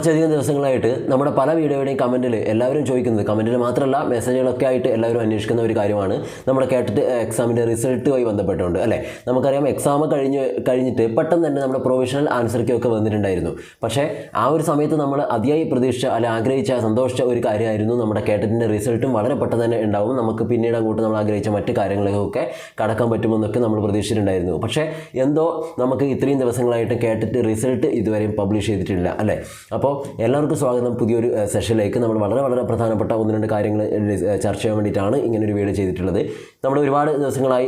കുറച്ചധികം ദിവസങ്ങളായിട്ട് നമ്മുടെ പല വീഡിയോയുടെയും കമൻറ്റിൽ എല്ലാവരും ചോദിക്കുന്നത്, കമൻറ്റിൽ മാത്രമല്ല മെസ്സേജുകളൊക്കെ ആയിട്ട് എല്ലാവരും അന്വേഷിക്കുന്ന ഒരു കാര്യമാണ് നമ്മുടെ കേട്ടിട്ട് എക്സാമിൻ്റെ റിസൾട്ടുമായി ബന്ധപ്പെട്ടുകൊണ്ട് അല്ലേ. നമുക്കറിയാം എക്സാം കഴിഞ്ഞിട്ട് പെട്ടെന്ന് തന്നെ നമ്മുടെ പ്രൊവിഷണൽ ആൻസർ കീ ഒക്കെ വന്നിട്ടുണ്ടായിരുന്നു. പക്ഷേ ആ ഒരു സമയത്ത് നമ്മൾ അതിയായി പ്രതീക്ഷിച്ച അല്ലെ ആഗ്രഹിച്ച സന്തോഷിച്ച ഒരു കാര്യമായിരുന്നു നമ്മുടെ കേട്ടിൻ്റെ റിസൾട്ടും വളരെ പെട്ടെന്ന് തന്നെ ഉണ്ടാവും, നമുക്ക് പിന്നീട് അങ്ങോട്ട് നമ്മൾ ആഗ്രഹിച്ച മറ്റ് കാര്യങ്ങളിലൊക്കെ കടക്കാൻ പറ്റുമെന്നൊക്കെ നമ്മൾ പ്രതീക്ഷിച്ചിട്ടുണ്ടായിരുന്നു. പക്ഷേ എന്തോ നമുക്ക് ഇത്രയും ദിവസങ്ങളായിട്ട് കേട്ടിട്ട് റിസൾട്ട് ഇതുവരെയും പബ്ലിഷ് ചെയ്തിട്ടില്ല അല്ലേ. അപ്പോൾ എല്ലാവർക്കും സ്വാഗതം പുതിയൊരു സെഷനിലേക്ക്. നമ്മൾ വളരെ പ്രധാനപ്പെട്ട ഒന്ന് രണ്ട് കാര്യങ്ങൾ ചർച്ച ചെയ്യാൻ വേണ്ടിയിട്ടാണ് ഇങ്ങനൊരു വീഡിയോ ചെയ്തിട്ടുള്ളത്. നമ്മൾ ഒരുപാട് ദിവസങ്ങളായി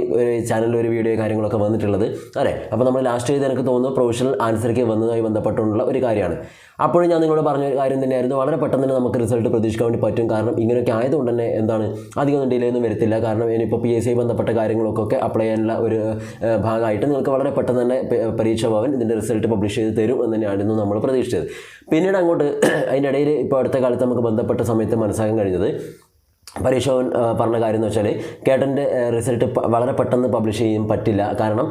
ചാനലിൽ ഒരു വീഡിയോ കാര്യങ്ങളൊക്കെ വന്നിട്ടുള്ളത് അല്ലേ. അപ്പോൾ നമ്മൾ ലാസ്റ്റ് ചെയ്ത് എനിക്ക് തോന്നുന്നു പ്രൊവിഷണൽ ആൻസർ കീ വന്നതുമായി ബന്ധപ്പെട്ടുള്ള ഒരു കാര്യമാണ്. അപ്പോഴും ഞാൻ നിങ്ങളോട് പറഞ്ഞ കാര്യം തന്നെയായിരുന്നു, വളരെ പെട്ടെന്ന് തന്നെ നമുക്ക് റിസൾട്ട് പ്രതീക്ഷിക്കാൻ വേണ്ടി പറ്റും. കാരണം ഇങ്ങനെയൊക്കെ ആയതുകൊണ്ട് തന്നെ അധികം ഡിലേ ഒന്നും വരത്തില്ല. കാരണം ഇനിയിപ്പോൾ PSC ബന്ധപ്പെട്ട കാര്യങ്ങളൊക്കെ അപ്ലൈ ചെയ്യാനുള്ള ഒരു ഭാഗമായിട്ട് നിങ്ങൾക്ക് വളരെ പെട്ടെന്ന് തന്നെ പരീക്ഷാ ഭവൻ ഇതിൻ്റെ റിസൾട്ട് പബ്ലിഷ് ചെയ്ത് തരും എന്ന് തന്നെയായിരുന്നു നമ്മൾ പ്രതീക്ഷിച്ചത്. പിന്നീട് അങ്ങോട്ട് അതിൻ്റെ ഇടയിൽ ഇപ്പോൾ അടുത്ത കാലത്ത് നമുക്ക് ബന്ധപ്പെട്ട സമയത്ത് മനസ്സിലാക്കാൻ കഴിഞ്ഞത്, പരീക്ഷ ഭവൻ പറഞ്ഞ കാര്യം എന്ന് വെച്ചാൽ കേട്ടൻ്റെ റിസൾട്ട് വളരെ പെട്ടെന്ന് പബ്ലിഷ് ചെയ്യാൻ പറ്റില്ല. കാരണം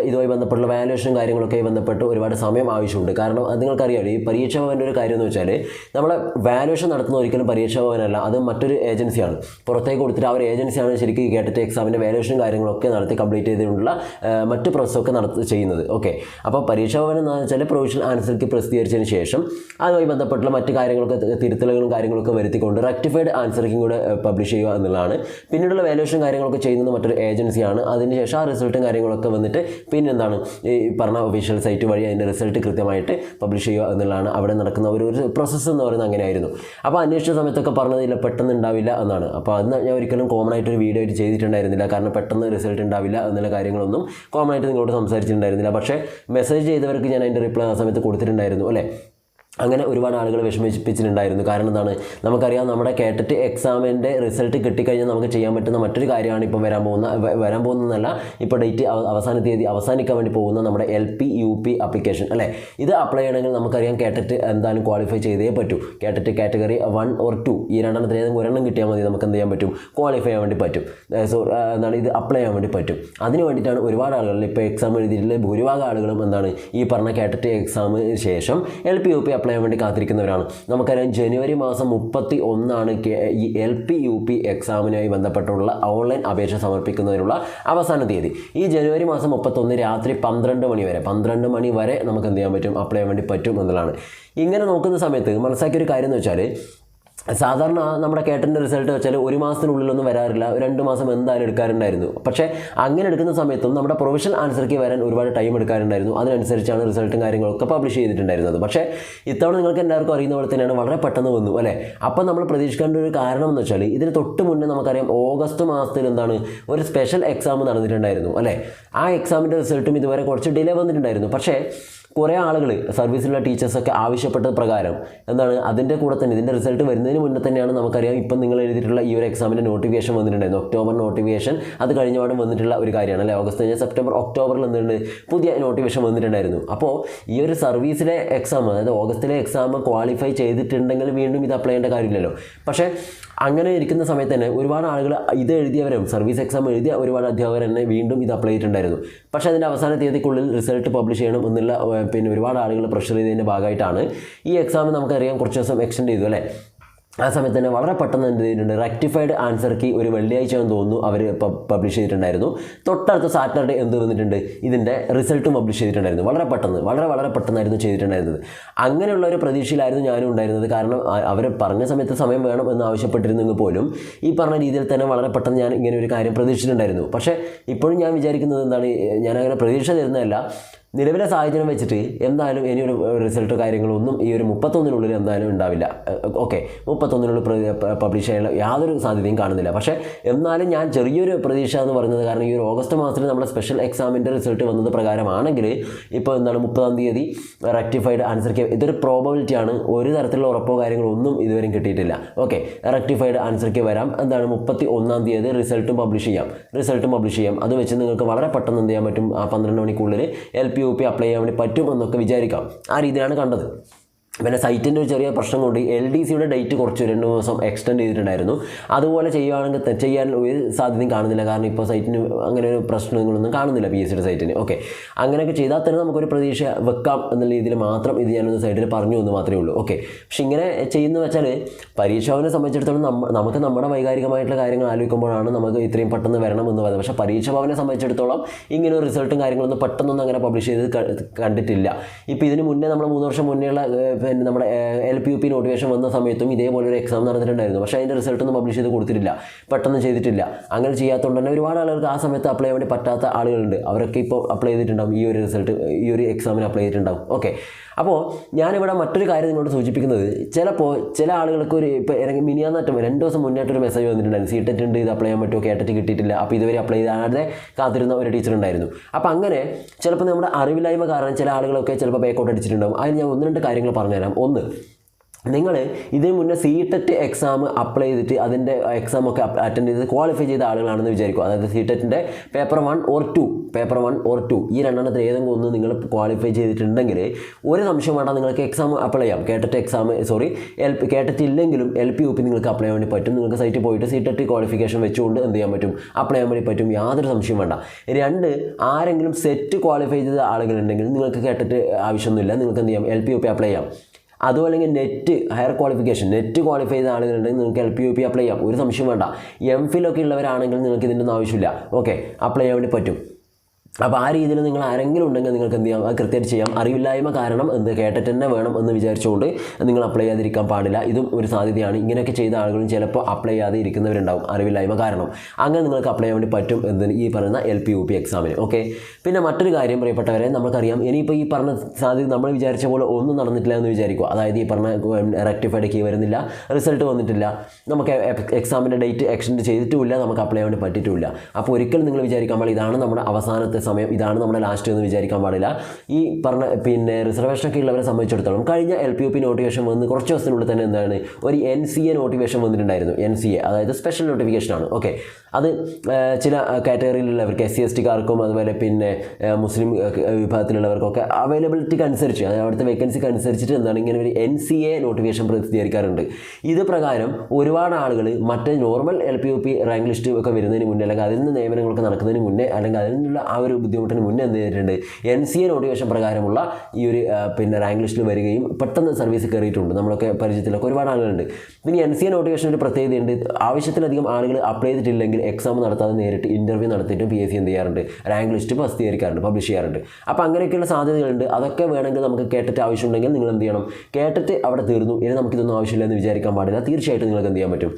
ഇതുമായി ബന്ധപ്പെട്ടുള്ള വാല്യുവേഷനും കാര്യങ്ങളൊക്കെ ബന്ധപ്പെട്ട് ഒരുപാട് സമയം ആവശ്യമുണ്ട്. കാരണം അത് നിങ്ങൾക്കറിയാമല്ലോ, ഈ പരീക്ഷ ഭവൻ്റെ ഒരു കാര്യം എന്ന് വെച്ചാൽ നമ്മളെ വാല്യുവേഷൻ നടത്തുന്ന ഒരിക്കലും പരീക്ഷ ഭവനല്ല, അത് മറ്റൊരു ഏജൻസിയാണ്. പുറത്തേക്ക് കൊടുത്തിട്ട് ആ ഒരു ഏജൻസിയാണ് ശരിക്കും ഈ കേട്ടിട്ട് എക്സാമിൻ്റെ വാല്യുവേഷനും കാര്യങ്ങളൊക്കെ നടത്തി കംപ്ലീറ്റ് ചെയ്തിട്ടുള്ള മറ്റ് പ്രോസസ്സൊക്കെ ചെയ്യുന്നത്. ഓക്കെ, അപ്പോൾ പരീക്ഷ ഭവൻ എന്ന് വെച്ചാൽ പ്രൊവിഷണൽ ആൻസർ കീ പ്രസിദ്ധീകരിച്ചതിന് ശേഷം അതുമായി ബന്ധപ്പെട്ടുള്ള മറ്റ് കാര്യങ്ങളൊക്കെ തിരുത്തലുകളും കാര്യങ്ങളൊക്കെ വരുത്തിക്കൊണ്ട് റെക്ടിഫൈഡ് ആൻസർ കീ കൂടെ പബ്ലിഷ് ചെയ്യുക എന്നുള്ളതാണ്. പിന്നീടുള്ള വാല്യുവേഷൻ കാര്യങ്ങളൊക്കെ ചെയ്യുന്നത് മറ്റൊരു ഏജൻസിയാണ്. അതിനുശേഷം ആ റിസൾട്ടും കാര്യങ്ങളൊക്കെ വന്നിട്ട് പിന്നെ ഈ പറഞ്ഞ ഒഫീഷ്യൽ സൈറ്റ് വഴി അതിൻ്റെ റിസൾട്ട് കൃത്യമായിട്ട് പബ്ലിഷ് ചെയ്യുക എന്നുള്ളതാണ് അവിടെ നടക്കുന്ന ഒരു പ്രോസസ്സ് എന്ന് പറയുന്നത്. അങ്ങനെയായിരുന്നു. അപ്പോൾ അന്വേഷിച്ച സമയത്തൊക്കെ പറഞ്ഞതില്ല പെട്ടെന്ന് ഉണ്ടാവില്ല എന്നാണ്. അപ്പോൾ അന്ന് ഞാൻ ഒരിക്കലും കോമൺ ആയിട്ടൊരു വീഡിയോ ആയിട്ട് ചെയ്തിട്ടുണ്ടായിരുന്നില്ല. കാരണം പെട്ടെന്ന് റിസൾട്ട് ഉണ്ടാവില്ല എന്നുള്ള കാര്യങ്ങളൊന്നും കോമൺ ആയിട്ട് നിങ്ങളോട് സംസാരിച്ചിട്ടുണ്ടായിരുന്നില്ല. പക്ഷേ മെസ്സേജ് ചെയ്തവർക്ക് ഞാൻ അതിൻ്റെ റിപ്ലൈ ആ സമയത്ത് കൊടുത്തിട്ടുണ്ടായിരുന്നു അല്ലേ. അങ്ങനെ ഒരുപാട് ആളുകൾ വിഷമിപ്പിച്ചിട്ടുണ്ടായിരുന്നു. കാരണം നമുക്കറിയാം നമ്മുടെ കേട്ടിട്ട് എക്സാമിൻ്റെ റിസൾട്ട് കിട്ടിക്കഴിഞ്ഞാൽ നമുക്ക് ചെയ്യാൻ പറ്റുന്ന മറ്റൊരു കാര്യമാണ് ഇപ്പം വരാൻ പോകുന്നതല്ല, ഇപ്പോൾ ഡേറ്റ് തീയതി അവസാനിക്കാൻ വേണ്ടി പോകുന്ന നമ്മുടെ LP UP ആപ്ലിക്കേഷൻ അല്ലേ. ഇത് അപ്ലൈ ചെയ്യണമെങ്കിൽ നമുക്കറിയാം കേട്ടിട്ട് എന്തായാലും ക്വാളിഫൈ ചെയ്തേ പറ്റൂ. കേട്ടിട്ട് കാറ്റഗറി 1 or 2 ഈ രണ്ടെണ്ണത്തിൽ ഏതെങ്കിലും ഒരെണ്ണം കിട്ടിയാൽ മതി, നമുക്ക് എന്ത് ചെയ്യാൻ പറ്റും, ക്വാളിഫൈ ചെയ്യാൻ വേണ്ടി പറ്റും. ഇത് അപ്ലൈ ചെയ്യാൻ വേണ്ടി പറ്റും. അതിന് വേണ്ടിയിട്ടാണ് ഒരുപാട് ആളുകൾ ഇപ്പോൾ എക്സാം എഴുതിയിട്ടുള്ള ഭൂരിഭാഗം ആളുകളും ഈ പറഞ്ഞ കേട്ടിട്ട് എക്സാമിന് ശേഷം LP UP അപ്ലൈ ചെയ്യാൻ വേണ്ടി കാത്തിരിക്കുന്നവരാണ്. നമുക്കറിയാം ജനുവരി മാസം 31 ഈ LP UP എക്സാമിനുമായി ബന്ധപ്പെട്ടുള്ള ഓൺലൈൻ അപേക്ഷ സമർപ്പിക്കുന്നതിനുള്ള അവസാന തീയതി. ഈ ജനുവരി മാസം 31 രാത്രി 12 മണി വരെ നമുക്ക് എന്ത് ചെയ്യാൻ പറ്റും, അപ്ലൈ ചെയ്യാൻ വേണ്ടി പറ്റും എന്നുള്ളതാണ്. ഇങ്ങനെ നോക്കുന്ന സമയത്ത് മനസ്സിലാക്കിയൊരു കാര്യം എന്ന് വെച്ചാൽ, സാധാരണ നമ്മുടെ കേട്ടിൻ്റെ റിസൾട്ട് വെച്ചാൽ 1 മാസത്തിനുള്ളിലൊന്നും വരാറില്ല, 2 മാസം എന്തായാലും എടുക്കാറുണ്ടായിരുന്നു. പക്ഷേ അങ്ങനെ എടുക്കുന്ന സമയത്തും നമ്മുടെ പ്രൊവിഷണൽ ആൻസർ കീ വരാൻ ഒരുപാട് ടൈം എടുക്കാറുണ്ടായിരുന്നു. അതിനനുസരിച്ചാണ് റിസൾട്ടും കാര്യങ്ങളൊക്കെ പബ്ലിഷ് ചെയ്തിട്ടുണ്ടായിരുന്നത്. പക്ഷേ ഇത്തവണ നിങ്ങൾക്ക് എല്ലാവർക്കും അറിയുന്ന പോലെ തന്നെയാണ്, വളരെ പെട്ടെന്ന് വന്നു അല്ലേ. അപ്പം നമ്മൾ പ്രതീക്ഷിക്കേണ്ട ഒരു കാരണം എന്ന് വെച്ചാൽ, ഇതിന് തൊട്ട് മുന്നേ നമുക്കറിയാം ഓഗസ്റ്റ് മാസത്തിൽ ഒരു സ്പെഷ്യൽ എക്സാം നടന്നിട്ടുണ്ടായിരുന്നു അല്ലേ. ആ എക്സാമിൻ്റെ റിസൾട്ടും ഇതുവരെ കുറച്ച് ഡിലേ വന്നിട്ടുണ്ടായിരുന്നു. പക്ഷേ കുറേ ആളുകൾ സർവീസിലുള്ള ടീച്ചേഴ്സൊക്കെ ആവശ്യപ്പെട്ടത് പ്രകാരം അതിൻ്റെ കൂടെ തന്നെ ഇതിൻ്റെ റിസൾട്ട് വരുന്നതിന് മുന്നേ തന്നെയാണ് നമുക്കറിയാം ഇപ്പം നിങ്ങൾ എഴുതിയിട്ടുള്ള ഈ ഒരു എക്സാമിൻ്റെ നോട്ടിഫിക്കേഷൻ വന്നിട്ടുണ്ടായിരുന്നു. ഒക്ടോബർ നോട്ടിഫിക്കേഷൻ അത് കഴിഞ്ഞപാടും വന്നിട്ടുള്ള ഒരു കാര്യമാണ് അല്ലേ. ഓഗസ്റ്റ് കഴിഞ്ഞാൽ സെപ്റ്റംബർ ഒക്ടോബറിൽ പുതിയ നോട്ടിഫിക്കേഷൻ വന്നിട്ടുണ്ടായിരുന്നു. അപ്പോൾ ഈ ഒരു സർവീസിലെ എക്സാം, അതായത് ഓഗസ്റ്റിലെ എക്സാം ക്വാളിഫൈ ചെയ്തിട്ടുണ്ടെങ്കിൽ വീണ്ടും ഇത് അപ്ലൈ ചെയ്യേണ്ട കാര്യമില്ലല്ലോ. പക്ഷേ അങ്ങനെ ഇരിക്കുന്ന സമയത്ത് തന്നെ ഒരുപാട് ആളുകൾ ഇത് എഴുതിയവരും സർവീസ് എക്സാം എഴുതിയ ഒരുപാട് അധ്യാപകർ തന്നെ വീണ്ടും ഇത് അപ്ലൈ ചെയ്തിട്ടുണ്ടായിരുന്നു. പക്ഷേ അതിൻ്റെ അവസാന തീയതിക്കുള്ളിൽ റിസൾട്ട് പബ്ലിഷ് ചെയ്യണം എന്നുള്ള ഒരുപാട് ആളുകൾ പ്രഷർ ചെയ്തതിൻ്റെ ഭാഗമായിട്ടാണ് ഈ എക്സാം നമുക്കറിയാം കുറച്ച് ദിവസം എക്സ്റ്റെൻഡ് ചെയ്തു അല്ലേ. ആ സമയത്ത് തന്നെ വളരെ പെട്ടെന്ന് എന്ത് ചെയ്തിട്ടുണ്ട്, റെക്ടിഫൈഡ് ആൻസർ കീ ഒരു വെള്ളിയാഴ്ചയാണെന്ന് തോന്നുന്നു അവർ പബ്ലിഷ് ചെയ്തിട്ടുണ്ടായിരുന്നു. തൊട്ടടുത്ത സാറ്റർഡേ വന്നിട്ടുണ്ട്, ഇതിൻ്റെ റിസൾട്ടും പബ്ലിഷ് ചെയ്തിട്ടുണ്ടായിരുന്നു. വളരെ പെട്ടെന്നായിരുന്നു ചെയ്തിട്ടുണ്ടായിരുന്നത്. അങ്ങനെയുള്ള ഒരു പ്രതീക്ഷയിലായിരുന്നു ഞാനും ഉണ്ടായിരുന്നത്. കാരണം അവർ പറഞ്ഞ സമയത്ത് സമയം വേണം എന്ന് ആവശ്യപ്പെട്ടിരുന്നെങ്കിൽ പോലും ഈ പറഞ്ഞ രീതിയിൽ തന്നെ വളരെ പെട്ടെന്ന് ഞാൻ ഇങ്ങനെ ഒരു കാര്യം പ്രതീക്ഷിച്ചിട്ടുണ്ടായിരുന്നു. പക്ഷേ ഇപ്പോഴും ഞാൻ വിചാരിക്കുന്നത് ഞാനങ്ങനെ പ്രതീക്ഷ തരുന്നതല്ല, നിലവിലെ സാഹചര്യം വെച്ചിട്ട് എന്തായാലും ഇനിയൊരു റിസൾട്ടോ കാര്യങ്ങളൊന്നും ഈ ഒരു 31 എന്തായാലും ഉണ്ടാവില്ല. ഓക്കെ, 31 പബ്ലിഷ് ചെയ്യാനുള്ള യാതൊരു സാധ്യതയും കാണുന്നില്ല. പക്ഷേ എന്നാലും ഞാൻ ചെറിയൊരു പ്രതീക്ഷ എന്ന് പറയുന്നത്, കാരണം ഈ ഒരു ഓഗസ്റ്റ് മാസത്തിൽ നമ്മുടെ സ്പെഷ്യൽ എക്സാമിൻ്റെ റിസൾട്ട് വന്നത് പ്രകാരമാണെങ്കിൽ ഇപ്പോൾ 30 തീയതി റെക്ടിഫൈഡ് ആൻസർ കീ ഇതൊരു പ്രോബബിലിറ്റിയാണ്. ഒരു തരത്തിലുള്ള ഉറപ്പോ കാര്യങ്ങളോ ഒന്നും ഇതുവരെയും കിട്ടിയിട്ടില്ല. ഓക്കെ, റെക്ടിഫൈഡ് ആൻസർ കീ വരാം. 31 തീയതി റിസൾട്ടും പബ്ലിഷ് ചെയ്യാം. അത് വെച്ച് നിങ്ങൾക്ക് വളരെ പെട്ടെന്ന് എന്ത് ചെയ്യാൻ പറ്റും, ആ 12 മണിക്കുള്ളിൽ LP UP അപ്ലൈ ചെയ്യാൻ വേണ്ടി പറ്റും എന്നൊക്കെ വിചാരിക്കാം. ആ രീതിയിലാണ് കണ്ടത്. പിന്നെ സൈറ്റിൻ്റെ ഒരു ചെറിയ പ്രശ്നം കൊണ്ട് LDCയുടെ ഡേറ്റ് കുറച്ച് 2 ദിവസം എക്സ്റ്റെൻഡ് ചെയ്തിട്ടുണ്ടായിരുന്നു. അതുപോലെ ചെയ്യുകയാണെങ്കിൽ ചെയ്യാൻ ഒരു സാധ്യതയും കാണുന്നില്ല. കാരണം ഇപ്പോൾ സൈറ്റിന് അങ്ങനെ ഒരു പ്രശ്നങ്ങളൊന്നും കാണുന്നില്ല PSCയുടെ സൈറ്റിന്. ഓക്കെ, അങ്ങനെയൊക്കെ ചെയ്താൽ തന്നെ നമുക്കൊരു പ്രതീക്ഷ വെക്കാം എന്നുള്ള രീതിയിൽ മാത്രം ഇത് ഞാനൊന്ന് സൈഡിൽ പറഞ്ഞു എന്ന് മാത്രമേ ഉള്ളൂ. ഓക്കെ, പക്ഷെ ഇങ്ങനെ ചെയ്യുന്നത് വെച്ചാൽ പരീക്ഷാവിനെ സംബന്ധിച്ചിടത്തോളം നമുക്ക് നമ്മുടെ വൈകാരികമായിട്ടുള്ള കാര്യങ്ങൾ ആലോചിക്കുമ്പോഴാണ് നമുക്ക് ഇത്രയും പെട്ടെന്ന് വരണം എന്ന് പറയുന്നത്. പക്ഷേ പരീക്ഷാ ഭവനെ സംബന്ധിച്ചിടത്തോളം ഇങ്ങനെ ഒരു റിസൾട്ടും കാര്യങ്ങളൊന്നും പെട്ടെന്നൊന്നും അങ്ങനെ പബ്ലിഷ് ചെയ്ത് കണ്ടിട്ടില്ല. ഇപ്പോൾ ഇതിന് മുന്നേ നമ്മൾ 3 വർഷം മുന്നേയുള്ള പിന്നെ നമ്മുടെ LPUP നോട്ടിഫിക്കേഷൻ വന്ന സമയത്തും ഇതേപോലെ ഒരു എക്സാം നടന്നിട്ടുണ്ടായിരുന്നു. പക്ഷേ അതിൻ്റെ റിസൾട്ടൊന്നും പബ്ലിഷ് ചെയ്ത് കൊടുത്തിട്ടില്ല, പെട്ടെന്ന് ചെയ്തിട്ടില്ല. അങ്ങനെ ചെയ്യാത്തതുകൊണ്ട് തന്നെ ഒരുപാട് ആളുകൾക്ക് ആ സമയത്ത് അപ്ലൈ ചെയ്യാൻ വേണ്ടി പറ്റാത്ത ആളുകളുണ്ട്. അവരൊക്കെ ഇപ്പോൾ അപ്ലൈ ചെയ്തിട്ടുണ്ടാവും, ഈ ഒരു എക്സാമിന് അപ്ലൈ ചെയ്തിട്ടുണ്ടാവും. ഓക്കെ, അപ്പോൾ ഞാനിവിടെ മറ്റൊരു കാര്യം നിങ്ങളോട് സൂചിപ്പിക്കുന്നത്, ചിലപ്പോൾ ചില ആളുകൾക്ക് ഒരു ഇപ്പോൾ മിനിയാന്നറ്റം 2 ദിവസം മുന്നേറ്റൊരു മെസ്സേജ് വന്നിട്ടുണ്ടായിരുന്നു, CTET ഉണ്ട്, ഇത് അപ്ലൈ ചെയ്യാൻ പറ്റുമോ, KTET കിട്ടിയിട്ടില്ല. അപ്പോൾ ഇതുവരെ അപ്ലൈ ചെയ്യാതെ കാത്തിരുന്ന ഒരു ടീച്ചർ ഉണ്ടായിരുന്നു. അപ്പോൾ അങ്ങനെ ചിലപ്പോൾ നമ്മുടെ അറിവില്ലായ്മ കാരണം ചില ആളുകളൊക്കെ ചിലപ്പോൾ ബേക്കൗട്ട് അടിച്ചിട്ടുണ്ടാവും. അതിന് ഞാൻ 1-2 കാര്യങ്ങൾ പറഞ്ഞുതരാം. ഒന്ന്, നിങ്ങൾ ഇതിന് മുന്നേ CTET എക്സാം അപ്ലൈ ചെയ്തിട്ട് അതിൻ്റെ എക്സാമൊക്കെ അറ്റൻഡ് ചെയ്ത് ക്വാളിഫൈ ചെയ്ത ആളുകളാണെന്ന് വിചാരിക്കും. അതായത് CTETൻ്റെ പേപ്പർ 1 or 2 ഈ 2 ഏതെങ്കിലും ഒന്ന് നിങ്ങൾ ക്വാളിഫൈ ചെയ്തിട്ടുണ്ടെങ്കിൽ ഒരു സംശയം വേണ്ട, നിങ്ങൾക്ക് എക്സാം അപ്ലൈ ചെയ്യാം. KTET ഇല്ലെങ്കിലും LPUP നിങ്ങൾക്ക് അപ്ലൈ ചെയ്യാൻ വേണ്ടി പറ്റും. നിങ്ങൾക്ക് സൈറ്റിൽ പോയിട്ട് CTET ക്വാളിഫിക്കേഷൻ വെച്ചുകൊണ്ട് എന്ത് ചെയ്യാൻ പറ്റും, അപ്ലൈ ചെയ്യാൻ വേണ്ടി പറ്റും. യാതൊരു സംശയം വേണ്ട. 2, ആരെങ്കിലും സെറ്റ് ക്വാളിഫൈ ചെയ്ത ആളുകളുണ്ടെങ്കിൽ നിങ്ങൾക്ക് KTET ആവശ്യമൊന്നുമില്ല, നിങ്ങൾക്ക് എന്ത് ചെയ്യാം, LPUP അപ്ലൈ ചെയ്യാം. അതുമല്ലെങ്കിൽ ഹയർ ക്വാളിഫിക്കേഷൻ ക്വാളിഫൈ ചെയ്ത ആളുകളുണ്ടെങ്കിൽ നിങ്ങൾക്ക് LPUP അപ്ലൈ ചെയ്യാം, ഒരു സംശയം വേണ്ട. MPhil ഒക്കെ ഉള്ളവരാണെങ്കിൽ നിങ്ങൾക്ക് ഇതിൻ്റെ ഒന്നും ആവശ്യമില്ല. ഓക്കെ, അപ്ലൈ ചെയ്യാൻ വേണ്ടി പറ്റും. അപ്പോൾ ആ രീതിയിൽ നിങ്ങൾ ആരെങ്കിലും ഉണ്ടെങ്കിൽ നിങ്ങൾക്ക് എന്ത് ചെയ്യാം, അത് കൃത്യമായിട്ട് ചെയ്യാം. അറിവില്ലായ്മ കാരണം KTET തന്നെ വേണം എന്ന് വിചാരിച്ചുകൊണ്ട് നിങ്ങൾ അപ്ലൈ ചെയ്യാതിരിക്കാൻ പാടില്ല. ഇതും ഒരു സാധ്യതയാണ്. ഇങ്ങനെയൊക്കെ ചെയ്ത ആളുകളും ചിലപ്പോൾ അപ്ലൈ ചെയ്യാതെ ഇരിക്കുന്നവരുണ്ടാവും അറിവില്ലായ്മ കാരണം. അങ്ങനെ നിങ്ങൾക്ക് അപ്ലൈ ചെയ്യാൻ വേണ്ടി പറ്റും ഈ പറയുന്ന LPUP എക്സാമിന്. ഓക്കെ, പിന്നെ മറ്റൊരു കാര്യം പ്രിയപ്പെട്ടവരെ, നമുക്കറിയാം ഇനിയിപ്പോൾ ഈ പറഞ്ഞ സാധ്യത നമ്മൾ വിചാരിച്ച പോലെ ഒന്നും നടന്നിട്ടില്ല എന്ന് വിചാരിക്കുക. അതായത് ഈ പറഞ്ഞ റെക്ടിഫൈഡ് കീ വരുന്നില്ല, റിസൾട്ട് വന്നിട്ടില്ല, നമുക്ക് എക്സാമിൻ്റെ ഡേറ്റ് എക്സ്റ്റെൻഡ് ചെയ്തിട്ടുമില്ല, നമുക്ക് അപ്ലൈ ചെയ്യാൻ വേണ്ടി പറ്റിയിട്ടുമില്ല. അപ്പോൾ ഒരിക്കലും നിങ്ങൾ വിചാരിക്കാൻ പാടില്ല ഇതാണ് നമ്മുടെ അവസാനത്തെ സമയം, ഇതാണ് നമ്മുടെ ലാസ്റ്റ് എന്ന് വിചാരിക്കാൻ പാടില്ല. ഈ പറഞ്ഞ റിസർവേഷനൊക്കെ ഉള്ളവരെ സംബന്ധിച്ചിടത്തോളം കഴിഞ്ഞ LPUP നോട്ടിഫിക്കേഷൻ വന്ന് കുറച്ച് ദിവസത്തിനുള്ളിൽ തന്നെ എന്താണ് ഒരു NCA നോട്ടിഫിക്കേഷൻ വന്നിട്ടുണ്ടായിരുന്നു. NCA അതായത് സ്പെഷ്യൽ നോട്ടിഫിക്കേഷനാണ്. ഓക്കെ, അത് ചില കാറ്റഗറിയിലുള്ളവർക്ക് SC/ST-കാർക്കും അതുപോലെ മുസ്ലിം വിഭാഗത്തിലുള്ളവർക്കൊക്കെ അവൈലബിലിറ്റിക്ക് അനുസരിച്ച്, അതായത് അവിടുത്തെ വേക്കൻസിക്ക് അനുസരിച്ചിട്ട് എന്താണ് ഇങ്ങനെ ഒരു NCA നോട്ടിഫിക്കേഷൻ പ്രസിദ്ധീകരിക്കാറുണ്ട്. ഇത് പ്രകാരം ഒരുപാട് ആളുകൾ മറ്റേ നോർമൽ LPUP റാങ്ക് ലിസ്റ്റ് ഒക്കെ വരുന്നതിന് മുന്നേ, അല്ലെങ്കിൽ അതിൽ നിന്ന് നിയമനങ്ങളൊക്കെ നടക്കുന്നതിന് മുന്നേ, അല്ലെങ്കിൽ അതിൽ നിന്നുള്ള ആ ഒരു ബുദ്ധിമുട്ടിന് മുന്നേ എന്ത് ചെയ്തിട്ടുണ്ട്, NCA നോട്ടിഫിക്കേഷൻ പ്രകാരമുള്ള ഈ ഒരു റാങ്ക് ലിസ്റ്റിൽ വരികയും പെട്ടെന്ന് സർവീസ് കയറിയിട്ടുണ്ട്. നമ്മളൊക്കെ പരിചയത്തിലൊക്കെ ഒരുപാട് ആളുകളുണ്ട്. പിന്നെ NCA നോട്ടിഫിക്കേഷൻ ഒരു പ്രത്യേകതയുണ്ട്, ആവശ്യത്തിലധികം ആളുകൾ അപ്ലൈ ചെയ്തിട്ടില്ലെങ്കിൽ എക്സാം നടത്താതെ നേരിട്ട് ഇൻ്റർവ്യൂ നടത്തിയിട്ടും PSC എന്ത് ചെയ്യാറുണ്ട്, റാങ്ക് ലിസ്റ്റ് പ്രസിദ്ധീകരിക്കാറുണ്ട്, പബ്ലിഷ് ചെയ്യാറുണ്ട്. അപ്പോൾ അങ്ങനെയൊക്കെയുള്ള സാധ്യതകളുണ്ട്. അതൊക്കെ വേണമെങ്കിൽ നമുക്ക് KTET ആവശ്യമുണ്ടെങ്കിൽ നിങ്ങൾ എന്ത് ചെയ്യണം, KTET അവിടെ തീർന്നു, ഇനി നമുക്കിതൊന്നും ആവശ്യമില്ല എന്ന് വിചാരിക്കാൻ പാടില്ല. തീർച്ചയായിട്ടും നിങ്ങൾക്ക് എന്ത് ചെയ്യാൻ പറ്റും,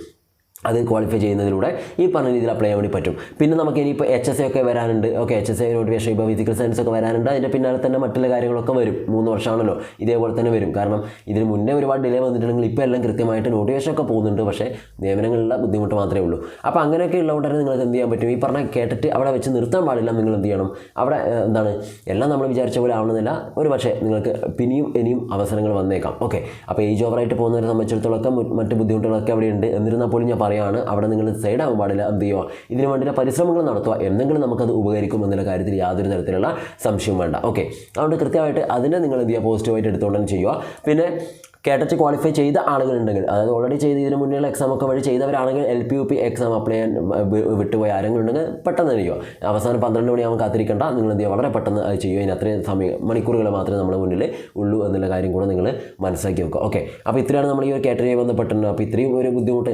അത് ക്വാളിഫൈ ചെയ്യുന്നതിലൂടെ ഈ പറഞ്ഞ രീതിയിൽ അപ്ലൈ ചെയ്യാൻ വേണ്ടി പറ്റും. പിന്നെ നമുക്ക് ഇനിയിപ്പോൾ HSA ഒക്കെ വരാനുണ്ട്. ഓക്കെ, HSA നോട്ടിഫിക്കേഷൻ ഇപ്പോൾ ഫിസിക്കൽ സയൻസ് ഒക്കെ വരാനുണ്ട്. അതിൻ്റെ പിന്നാലെ തന്നെ മറ്റുള്ള കാര്യങ്ങളൊക്കെ വരും. 3 വർഷമാണല്ലോ, ഇതേപോലെ തന്നെ വരും. കാരണം ഇതിന് മുന്നേ ഒരുപാട് ഡിലേ വന്നിട്ടുണ്ടെങ്കിൽ ഇപ്പോൾ എല്ലാം കൃത്യമായിട്ട് നോട്ടിഫിക്കേഷൻ ഒക്കെ പോകുന്നുണ്ട്. പക്ഷേ നിയമനങ്ങളിലുള്ള ബുദ്ധിമുട്ട് മാത്രമേ ഉള്ളൂ. അപ്പോൾ അങ്ങനെയൊക്കെ ഉള്ളതുകൊണ്ട് തന്നെ നിങ്ങൾക്ക് എന്ത് ചെയ്യാൻ പറ്റും, ഈ പറഞ്ഞ KTET അവിടെ വെച്ച് നിർത്താൻ പാടില്ല. നിങ്ങൾ എന്ത് ചെയ്യണം, അവിടെ എല്ലാം നമ്മൾ വിചാരിച്ച പോലെ ആവണമെന്നില്ല. ഒരു പക്ഷേ നിങ്ങൾക്ക് ഇനിയും അവസരങ്ങൾ വന്നേക്കാം. ഓക്കെ, അപ്പോൾ ഏജ് ഓവറായിട്ട് പോകുന്നവരെ സംബന്ധിച്ചിടത്തോളം മറ്റ് ബുദ്ധിമുട്ടുകളൊക്കെ അവിടെ ഉണ്ട്. എന്നിരുന്നാൽ പോലും ഞാൻ പറയാണ്, അവിടെ നിങ്ങൾ സൈഡാകാൻ പാടില്ല. എന്ത് ചെയ്യുക, ഇതിനു വേണ്ടിയുള്ള പരിശ്രമങ്ങൾ നടത്തുക. എന്തെങ്കിലും നമുക്കത് ഉപകരിക്കും എന്നുള്ള കാര്യത്തിൽ യാതൊരു തരത്തിലുള്ള സംശയം വേണ്ട. ഓക്കെ, അതുകൊണ്ട് കൃത്യമായിട്ട് അതിനെ നിങ്ങൾ എന്ത് ചെയ്യുക, പോസിറ്റീവായിട്ട് എടുത്തുകൊണ്ട് തന്നെ ചെയ്യുക. പിന്നെ KTET ക്വാളിഫൈ ചെയ്ത ആളുകളുണ്ടെങ്കിൽ, അതായത് ഓൾറെഡി ചെയ്ത് ഇതിന് മുന്നേയുള്ള എക്സാമൊക്കെ വഴി ചെയ്തവരാണെങ്കിൽ LPUP എക്സാം അപ്ലൈ ചെയ്യാൻ വിട്ടുപോയ ആരെങ്കിലും ഉണ്ടെങ്കിൽ പെട്ടെന്ന് ചെയ്യുക. അവസാനം 12 മണിയാകുമ്പോൾ കാത്തിരിക്കേണ്ട, നിങ്ങൾ എന്ത് ചെയ്യുക, വളരെ പെട്ടെന്ന് അത് ചെയ്യുക. അതിന് അത്രയും മണിക്കൂറുകൾ മാത്രമേ നമ്മുടെ മുന്നിൽ ഉള്ളൂ എന്നുള്ള കാര്യം കൂടെ നിങ്ങൾ മനസ്സിലാക്കി വെക്കുക. ഓക്കെ, അപ്പോൾ ഇത്രയാണ് നമ്മൾ ഈ ഒരു KTET ബന്ധപ്പെട്ടിട്ടുണ്ട്. അപ്പോൾ ഇത്രയും ഒരു ബുദ്ധിമുട്ട്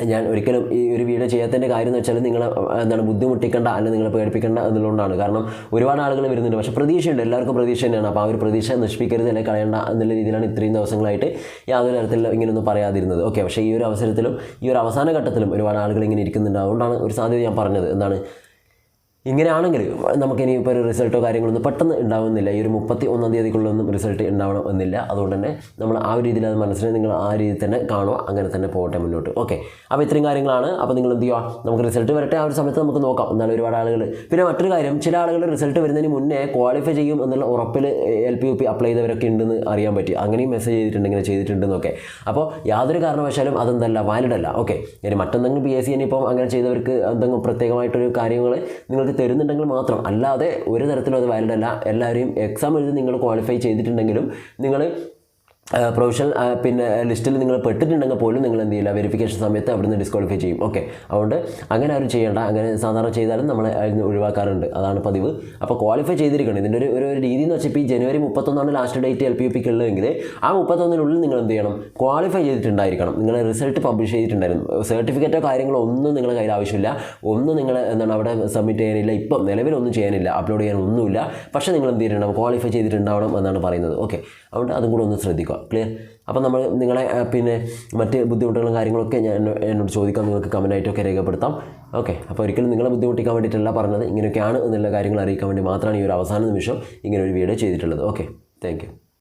ഞാൻ ഒരിക്കലും ഈ ഒരു വീഡിയോ ചെയ്യാത്തതിൻ്റെ കാര്യം എന്ന് വെച്ചാൽ നിങ്ങൾ ബുദ്ധിമുട്ടിക്കേണ്ട, അല്ലെങ്കിൽ നിങ്ങളെ പേടിപ്പിക്കേണ്ട എന്നുള്ളതുകൊണ്ടാണ്. കാരണം ഒരുപാട് ആളുകൾ വരുന്നുണ്ട്, പക്ഷേ പ്രതീക്ഷയുണ്ട്, എല്ലാവർക്കും പ്രതീക്ഷ തന്നെയാണ്. അപ്പോൾ ആ ഒരു പ്രതീക്ഷ നശിപ്പിക്കരുത്, അല്ലെങ്കിൽ കളയണ്ട എന്നുള്ള രീതിയിലാണ് ഇത്രയും ദിവസങ്ങളായിട്ട് യാതൊരു തരത്തിലും ഇങ്ങനെയൊന്നും പറയാതിരുന്നത്. ഓക്കെ, പക്ഷേ ഈ ഒരു അവസരത്തിലും ഈ ഒരു അവസാന ഘട്ടത്തിലും ഒരുപാട് ആളുകൾ ഇങ്ങനെ ഇരിക്കുന്നുണ്ട്. അതുകൊണ്ടാണ് ഒരു സാധ്യത ഞാൻ പറഞ്ഞത്. ഇങ്ങനെയാണെങ്കിൽ നമുക്കിനി ഇപ്പോൾ ഒരു റിസൾട്ടോ കാര്യങ്ങളൊന്നും പെട്ടെന്ന് ഉണ്ടാവുന്നില്ല. ഈ ഒരു 31-ാം തീയതിക്കുള്ളൊന്നും റിസൾട്ട് ഉണ്ടാവണം എന്നില്ല. അതുകൊണ്ട് തന്നെ നമ്മൾ ആ ഒരു രീതിയിൽ അത് മനസ്സിലായി നിങ്ങൾ ആ രീതിയിൽ തന്നെ കാണുക, അങ്ങനെ തന്നെ പോകട്ടെ മുന്നോട്ട്. ഓക്കെ, അപ്പോൾ ഇത്രയും കാര്യങ്ങളാണ്. അപ്പോൾ നിങ്ങൾ എന്ത് ചെയ്യുക, നമുക്ക് റിസൾട്ട് വരട്ടെ, ആ ഒരു സമയത്ത് നമുക്ക് നോക്കാം. എന്നാലും ഒരുപാട് ആളുകൾ, പിന്നെ മറ്റൊരു കാര്യം, ചില ആളുകൾ റിസൾട്ട് വരുന്നതിന് മുന്നേ ക്വാളിഫൈ ചെയ്യും എന്നുള്ള ഉറപ്പിൽ LPUP അപ്ലൈ ചെയ്തവരൊക്കെ ഉണ്ടെന്ന് അറിയാൻ പറ്റി. അങ്ങനെയും മെസ്സേജ് ചെയ്തിട്ടുണ്ട്, ഇങ്ങനെ ചെയ്തിട്ടുണ്ടെന്നൊക്കെ. അപ്പോൾ യാതൊരു കാരണവശാലും വാലിഡ് അല്ല. ഓക്കെ, ഇനി മറ്റെന്തെങ്കിലും PSC ഇനിയിപ്പം അങ്ങനെ ചെയ്തവർക്ക് എന്തെങ്കിലും പ്രത്യേകമായിട്ടൊരു കാര്യങ്ങൾ നിങ്ങൾക്ക് തരുന്നുണ്ടെങ്കിൽ മാത്രം, അല്ലാതെ ഒരു തരത്തിലും അത് വാലിഡ് അല്ല. എല്ലാവരെയും എക്സാം എഴുതി നിങ്ങൾ ക്വാളിഫൈ ചെയ്തിട്ടുണ്ടെങ്കിലും നിങ്ങൾ പ്രൊഫഷണൽ പിന്നെ ലിസ്റ്റിൽ നിങ്ങൾ പെട്ടിട്ടുണ്ടെങ്കിൽ പോലും നിങ്ങൾ എന്ത് ചെയ്യില്ല, വെരിഫിക്കേഷൻ സമയത്ത് അവിടുന്ന് ഡിസ്ക്വാളിഫൈ ചെയ്യും. ഓക്കെ, അതുകൊണ്ട് അങ്ങനെ ആരും ചെയ്യേണ്ട. അങ്ങനെ സാധാരണ ചെയ്താലും നമ്മളെ അതിന് ഒഴിവാക്കാറുണ്ട്, അതാണ് പതിവ്. അപ്പോൾ ക്വാളിഫൈ ചെയ്തിരിക്കണം. ഇതിൻ്റെ ഒരു രീതി എന്ന് വെച്ചാൽ ഇപ്പോൾ ഈ ജനുവരി 31 ലാസ്റ്റ് ഡേറ്റ് LPUPക്ക് ഉള്ളതെങ്കിൽ ആ 31 നിങ്ങൾ എന്ത് ചെയ്യണം, ക്വാളിഫൈ ചെയ്തിട്ടുണ്ടായിരിക്കണം. നിങ്ങൾ റിസൾട്ട് പബ്ലിഷ് ചെയ്തിട്ടുണ്ടായിരുന്നു. സർട്ടിഫിക്കറ്റോ കാര്യങ്ങളോ ഒന്നും നിങ്ങളുടെ കയ്യിൽ ആവശ്യമില്ല. ഒന്നും നിങ്ങൾ എന്താണ് അവിടെ സബ്മിറ്റ് ചെയ്യാനില്ല, ഇപ്പം നിലവിലൊന്നും ചെയ്യാനില്ല, അപ്ലോഡ് ചെയ്യാനൊന്നുമില്ല. പക്ഷേ നിങ്ങൾ എന്ത് ചെയ്തിട്ടുണ്ടാവും, ക്വാളിഫൈ ചെയ്തിട്ടുണ്ടാവണം എന്നാണ് പറയുന്നത്. ഓക്കെ, അതുകൊണ്ട് അതും കൂടെ ഒന്ന് ശ്രദ്ധിക്കുക. ക്ലിയർ? അപ്പോൾ നമ്മൾ നിങ്ങളെ പിന്നെ മറ്റ് ബുദ്ധിമുട്ടുകളും കാര്യങ്ങളൊക്കെ എന്നോട് ചോദിക്കാം, നിങ്ങൾക്ക് കമൻറ്റായിട്ടൊക്കെ രേഖപ്പെടുത്താം. ഓക്കെ, അപ്പോൾ ഒരിക്കലും നിങ്ങളെ ബുദ്ധിമുട്ടിക്കാൻ വേണ്ടിയിട്ടല്ല പറഞ്ഞത്, ഇങ്ങനെയൊക്കെയാണ് എന്നുള്ള കാര്യങ്ങൾ അറിയിക്കാൻ വേണ്ടി മാത്രമാണ് ഈ ഒരു അവസാന നിമിഷം ഇങ്ങനെ ഒരു വീഡിയോ ചെയ്തിട്ടുള്ളത്. Okay, thank you.